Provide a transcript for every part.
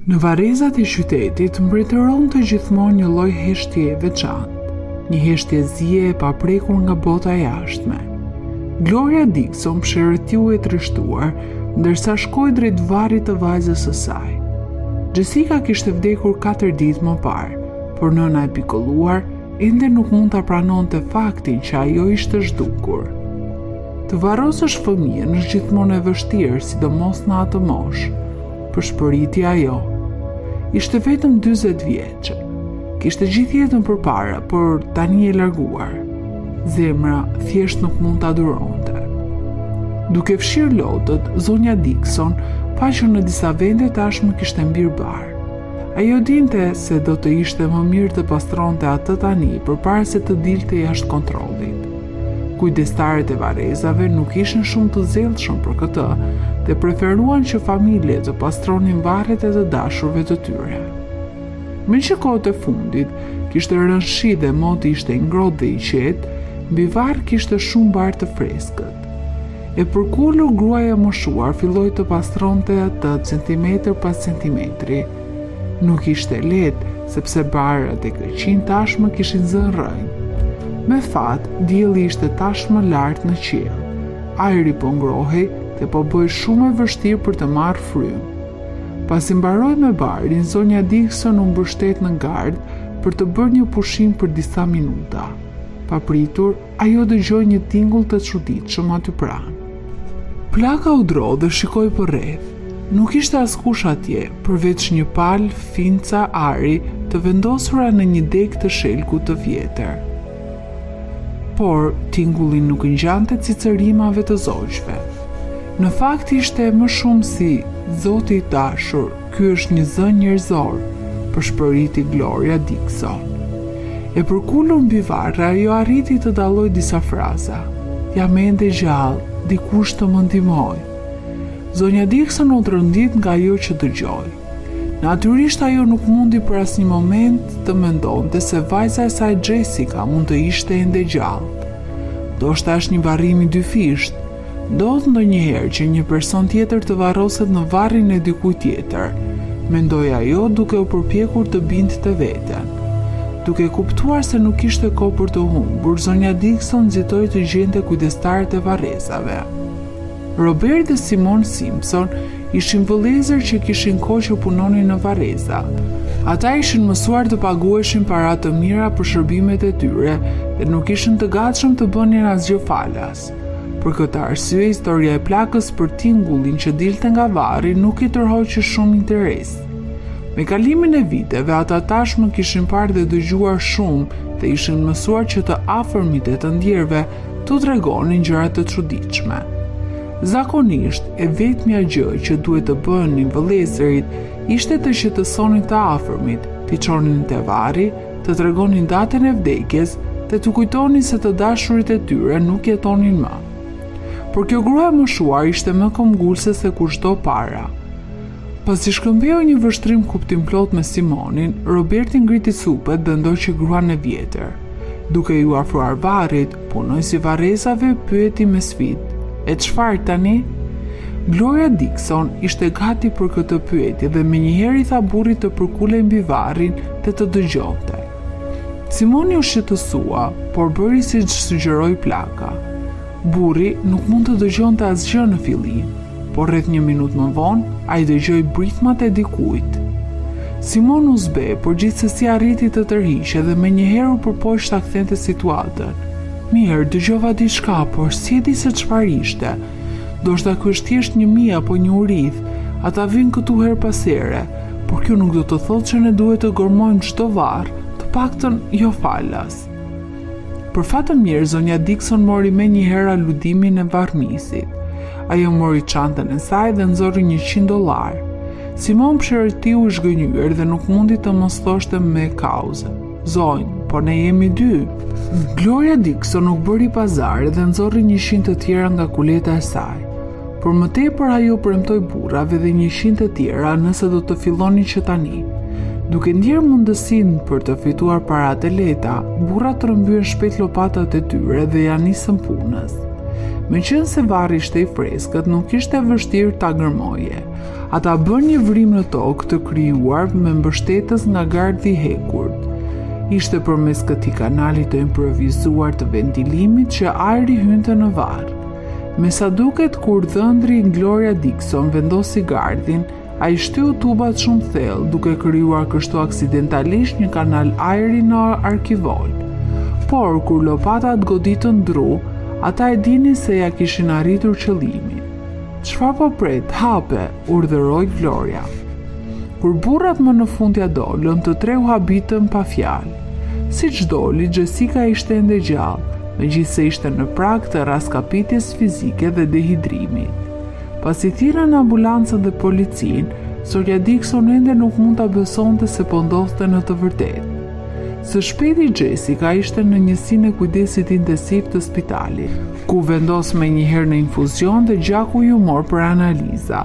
Në varrezat e qytetit mbretëronte gjithmonë një lloj heshtje e veçantë, një heshtje zije e paprekur nga bota e jashtme. Gloria Dixon pshërëtiu e trishtuar, ndërsa shkoi drejt varrit të vajzës së saj. Jessica kishte vdekur 4 ditë më parë, por nëna e pikolluar ende nuk mund ta pranonte faktin që ajo ishte zhdukur. Të varrosësh fëmijën është gjithmonë e vështirë, sidomos në atë moshë, përshpëriti ajo. Ishte vetëm 40 vjeçë. Kishte gjithë jetën përpara, por tani e larguar. Zemra thjesht nuk mund ta duronte. Duke fshirë lotët, zonja Dixon pa që në disa vende tashmë kishte mbirë bar. Ajo dinte se do të ishte më mirë të pastronte atë tani përpara se të dilte jashtë kontrollit. Kujdestarët e varrezave nuk ishin shumë të zellshëm për këtë, dhe preferuan që familjet të pastronin varret e të dashurve të tyre. Me që kohët e fundit kishte rënë shi dhe moti ishte i ngrohtë dhe i qetë, mbi varr kishte shumë bar të freskët. E përkullur gruaja moshuar filloi të pastronte atë centimetër pas centimetri. Nuk ishte lehtë, sepse barrat e këqin tashmë kishin zënë rrënjë. Me fat, dielli ishte tashmë lart në qiell. Ajri po ngrohej dhe po bëhej shumë e vështirë për të marrë frymë. Pasi mbaroi me barin, zonja Dixon u mbështet në gardë për të bërë një pushim për disa minuta. Papritur, ajo dëgjoi një tingull të çuditshëm aty pranë. Plaka u dro dhe shikoi përreth. Nuk ishte askush atje, përveç një palë, finca, ari të vendosura në një degë të shelkut të vjetër. Por tingulli nuk ngjante cicërimave të zogjve. Në fakt ishte më shumë si Zoti i dashur, ky është një zë njerëzor, përshpëriti Gloria Dixon. E përkullur mbi varr, ajo arriti të dalloj disa fraza. Jam ende gjallë, dikush të më ndihmoj. Zonja Dixon u trondit nga ajo që dëgjoi. Natyrisht ajo nuk mundi për asnjë moment të mendonte se vajza e saj Jessica mund të ishte ende gjallë. Ndoshta është një varrim i dyfisht. Ndodh ndonjëherë që një person tjetër të varroset në varrin e dikujt tjetër, mendoi ajo duke u përpjekur të bindte veten. Duke kuptuar se nuk kishte kohë për të humbur, zonja Dixon nxitoi të gjente kujdestarët e varrezave. Robert dhe Simon Simpson ishin vëllezër që kishin kohë që punonin në varreza. Ata ishin mësuar të paguheshin para të mira për shërbimet e tyre dhe nuk ishin të gatshëm të bënin asgjë falas. Për këtë arsye, historia e plakës për tingullin që dilte nga varri nuk i tërhoqi shumë interes. Me kalimin e viteve, ata tashmë kishin parë dhe dëgjuar shumë dhe ishin mësuar që të afërmit e të ndjerve t'u tregonin gjëra të çuditshme. Zakonisht, e vetmja gjë që duhet të bënin vëllezërit ishte të qetësonin të afërmit, t'i çonin te varri, të tregonin datën e vdekjes dhe të kujtonin se të dashurit e tyre nuk jetonin më. Por kjo grua e moshuar ishte më këmbgulse se kushdo para. Pasi shkëmbeu një vështrim kuptimplot me Simonin, Roberti ngriti supet dhe ndoqi gruan e vjetër. Duke ju afruar varrit, punojësi varrezave pyeti me sfidë: "E çfarë tani?" Gloria Dixon ishte gati për këtë pyetje dhe menjëherë i tha burrit të përkulej mbi varrin dhe të dëgjonte. Simoni u shqetësua, por bëri siç sugjeroi plaka. Burri nuk mund të dëgjonte asgjë në fillim, por rreth një minutë më vonë ai dëgjoi britmat e dikujt. Simon u zbe, por gjithsesi arriti të tërhiqe dhe menjëherë u përpoq ta kthente situatën. Mirë, dëgjova diçka, por si e di se çfarë ishte. Ndoshta ky është thjesht një mia apo një urith. Ata vinë këtu her pas here, por kjo nuk do të thotë që ne duhet të gormojmë çdo varr, të paktën jo falas. Për fat të mirë, zonja Dixon mori menjëherë aludimin e varrmisit. Ajo mori çantën e saj dhe nxorri $100. Simon pshërëtiu i zhgënjur dhe nuk mundi të mos thoshte me kauzë: "Zonjë, po ne jemi dy." Gloria Dixon nuk bëri pazar dhe nxorri 100 të tjera nga kuleta e saj. Por më tepër ajo premtoi burrave dhe 100 të tjera nëse do të fillonin që tani. Duke ndjerë mundësinë për të fituar paratë e lehta, burrat rrëmbyen shpejt lopatat e tyre dhe ja nisën punës. Meqense varri ishte i freskët, nuk ishte vështirë ta gërmoje. Ata bën një vrim në tokë të krijuar me mbështetës nga gardhi i hekurt. Ishte përmes këtij kanali të improvizuar të ventilimit që ajri hynte në varr. Me sa duket, kur dhëndri Gloria Dixon vendosi gardhin, ai shtyu tubat shumë thellë, duke krijuar kështu aksidentalisht një kanal ajri në arkivol. Por kur lopatat goditën dru, ata e dinin se ja kishin arritur qëllimin. "Çfarë po pret? Hape", urdhëroi Gloria. Kur burrat më në fund ja dolën, të tre u habitën pa fjalë. Siç doli, Jessica ishte ende gjallë, megjithse ishte në prag të raskapitjes fizike dhe dehidrimit. Pasi thirrën ambulancën dhe policinë, Zoja Dixon ende nuk mund ta besonte se po ndodhte në të vërtetë. Së shpejti Jessica ishte në njësinë e kujdesit intensiv të spitalit, ku vendos me njëherë në infuzion dhe gjaku ju mor për analiza.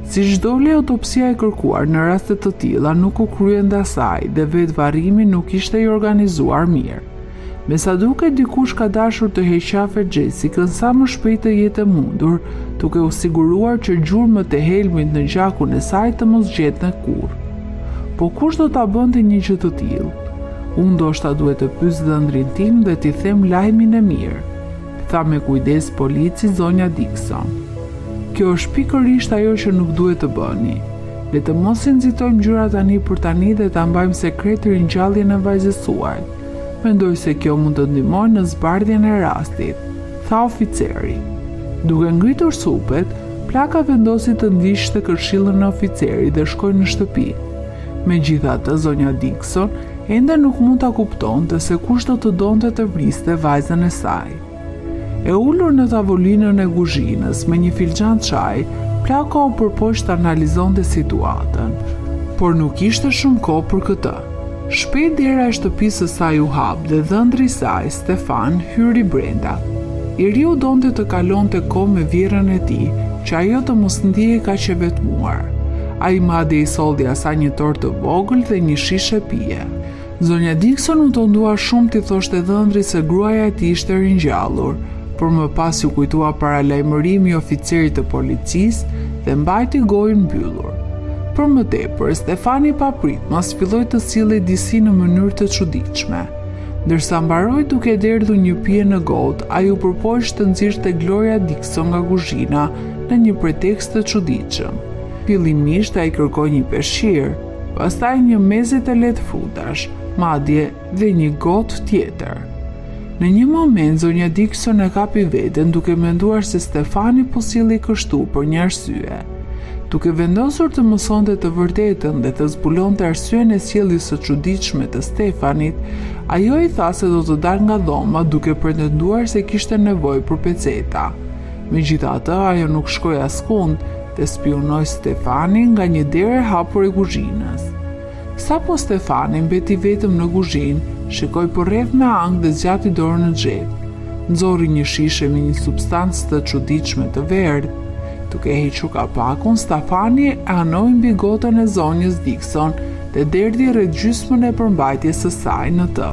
Si doli autopsia e kërkuar në raste të tilla nuk u krye ndasaj dhe vetë varrimi nuk ishte i organizuar mirë. Me sa duket, dikush ka dashur të heqafe Jessica sa më shpejt të jetë mundur, duke u siguruar që gjurmët e helmit në gjakun e saj të mos gjeten kurrë. Po kush do ta bënte një gjë të tillë? Unë ndoshta duhet të pyes dhëndrin tim dhe t'i them lajmin e mirë, tha me kujdes polici zonja Dixon. Kjo është pikërisht ajo që nuk duhet të bëni. Le të mos i nxitojmë gjërat tani për tani dhe ta mbajmë sekret ringjalljen e vajzës suaj. Mendoj se kjo mund të ndihmojë në zbardhjen e rastit, tha oficeri. Duke ngritur supet, Plaka vendosi të ndiqte këshillën e oficerit dhe shkoi në shtëpi. Megjithatë, zonja Dixon ende nuk mund ta kuptonte se kush do të donte të vriste vajzën e saj. E ulur në tavolinën e kuzhinës me një filxhan çaj, Plaka u përpoq të analizonte situatën, por nuk ishte shumë kohë për këtë. Shpejt dera e shtëpisë së saj u hap dhe dhëndri i saj, Stefan, hyri brenda. I riu donte të kalonte kohë me vjerën e tij, që ajo të mos ndihej kaq e vetmuar. Ai madje i solli asaj një tortë të vogël dhe një shishe pije. Zonja Dixon u tondua shumë t'i thoshte dhëndrit se gruaja e tij ishte ringjallur, por më pas u kujtua paralajmërimi i oficerit të policisë dhe mbajti gojën mbyllur. Për më tepër, Stefani papritmas filloi të sillej disi në mënyrë të çuditshme. Ndërsa mbaroi duke derdhur një pije në gotë, ai u përpoq të nxirrte Gloria Dixon nga kuzhina në një pretekst të çuditshëm. Fillimisht ai kërkoi një peshqir, pastaj një meze të lehtë frutash, madje dhe një gotë tjetër. Në një moment zonja Dixon e kapi veten duke menduar se Stefani po sillej kështu për një arsye. Duke vendosur të mësonte të vërtetën dhe të zbulonte arsyen e sjelljes së çuditshme të Stefanit, ajo i tha se do të dalë nga dhoma duke pretenduar se kishte nevojë për peceta. Megjithatë, ajo nuk shkoi askund dhe spionoi Stefanin nga një derë e hapur e kuzhinës. Sapo Stefani mbeti vetëm në kuzhinë, shikoi përreth me ankth dhe zgjati dorën në xhep. Nxorri një shishe me një substancë të çuditshme të verdhë. Duke hequr kapakun, Stefani e anoi mbi gotën e zonjës Dixon dhe derdhi rreth gjysmën e përmbajtjes së saj në të.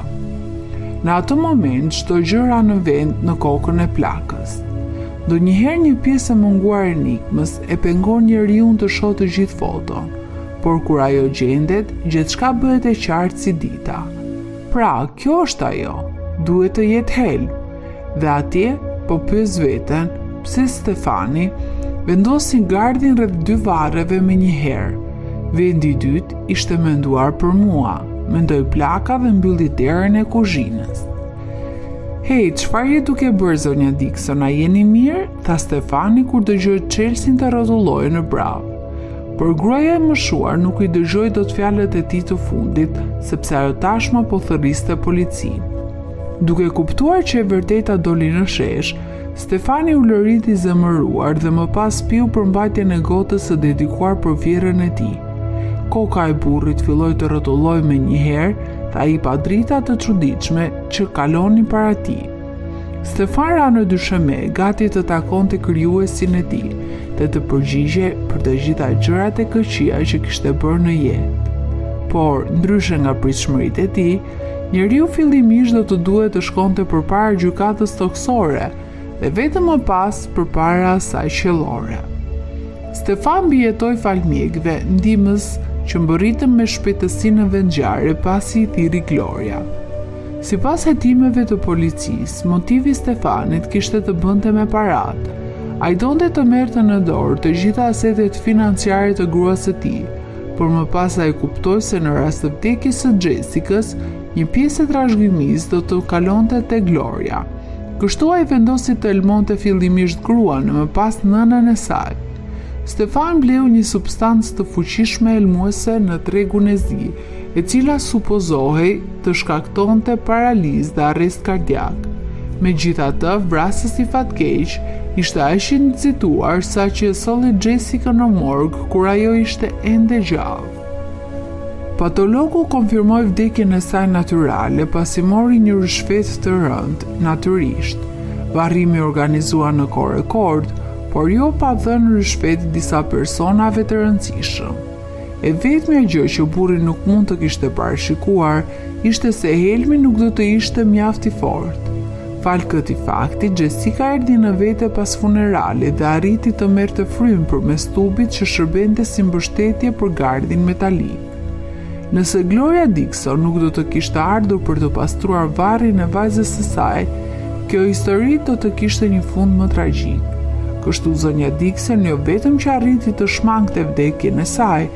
Në atë moment, çdo gjë ra në vend në kokën e Plakës. Ndonjëherë një pjesë e munguar e enigmës e pengon njeriu të shohë të gjithë foton, por kur ajo gjendet, gjithçka bëhet e qartë si dita. Pra, kjo është ajo, duhet të jetë helm. Dhe atje, po pyes veten, pse Stefani vendosi gardhin rreth dy varreve me një herë. Vendi i dytë ishte menduar për mua, mendoi Plaka dhe mbylli derën e kuzhinës. Hej, çfarë je duke bërë zonja Dixon, a jeni mirë? Tha Stefani kur dëgjoi Chelsin të rrotullojë në brave. Por gruaja e mëshuar nuk i dëgjoi dot fjalët e tij të fundit, sepse ajo tashmë po thërriste policinë. Duke kuptuar që e vërteta doli në shesh, Stefani u lëriti zemëruar dhe më pas piu përmbajtjen e gotës së dedikuar për vjerën e tij. Koka e burrit filloi të rrotullojë me një herë dhe ai pa drita të çuditshme që kalonin para tij. Stefan ra në dysheme, gati të takonte krijuesin e tij dhe të përgjigje për të gjitha gjërat e këqija që kishte bërë në jetë. Por, ndryshe nga pritshmëritë e tij, njeriu fillimisht do të duhet të shkonte përpara gjykatës toksore dhe vetëm më pas përpara asaj qellore. Stefan mbijetoi fal mjekëve, ndihmës që mbërritën me shpejtësi në vendngjarje pasi I thiri Gloria. Sipas hetimeve të policisë, motivi I Stefanit kishte të bënte me paratë. Ai donte të merrte në dorë të gjitha asetet financiare të gruas së tij, por më pas ai kuptoi se në rast të vdekjes së Jessicës, një pjesë e trashëgimisë do të kalonte te Gloria. Kështu ai vendosi të elmonte fillimisht gruan e më pas nënën e saj. Stefan bleu një substancë të fuqishme elmuese në tregun e zi, e cila supozohej të shkaktonte paralizë dhe arrest kardiak. Megjithatë, vrasësi fatkeq ishte aq I nxituar saqë e solli Jessicën në morg kur ajo ishte ende gjallë. Patologu konfirmoi vdekjen e saj natyrale pasi mori një rishfet të rëndë natyrisht. Varrimi organizua në kohë rekord, por jo pa dhënë rishfet disa personave të rëndësishëm. E vetmja gjë që burri nuk mund të kishte parashikuar ishte se helmi nuk do të ishte mjaft I fortë. Fal këtij fakti, Jessica erdhi në vete pas funeralit dhe arriti të merrte frymë përmes tubit që shërbente si mbështetje për gardhin metalik. Nëse Gloria Dixon nuk do të kishte ardhur për të pastruar varrin e vajzës së saj, kjo histori do të kishte një fund më tragjik. Kështu zonja Dixon jo vetëm që arriti të shmangte vdekjen e saj,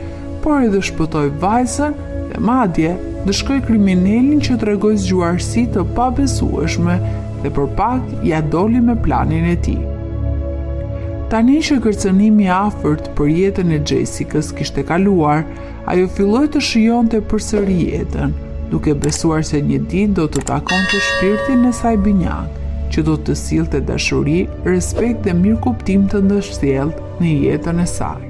por edhe shpëtoi vajzën dhe madje dëshkoi kriminalin që tregoi zgjuarsi të pabesueshme dhe për pak ja doli me planin e tij. Tani që kërcënimi I afërt për jetën e Jessicës kishte kaluar, ajo filloi të shijonte përsëri jetën, duke besuar se një ditë do të takonte shpirtin e saj binjak, që do të sillte dashuri, respekt dhe mirëkuptim të ndërsjellët në jetën e saj.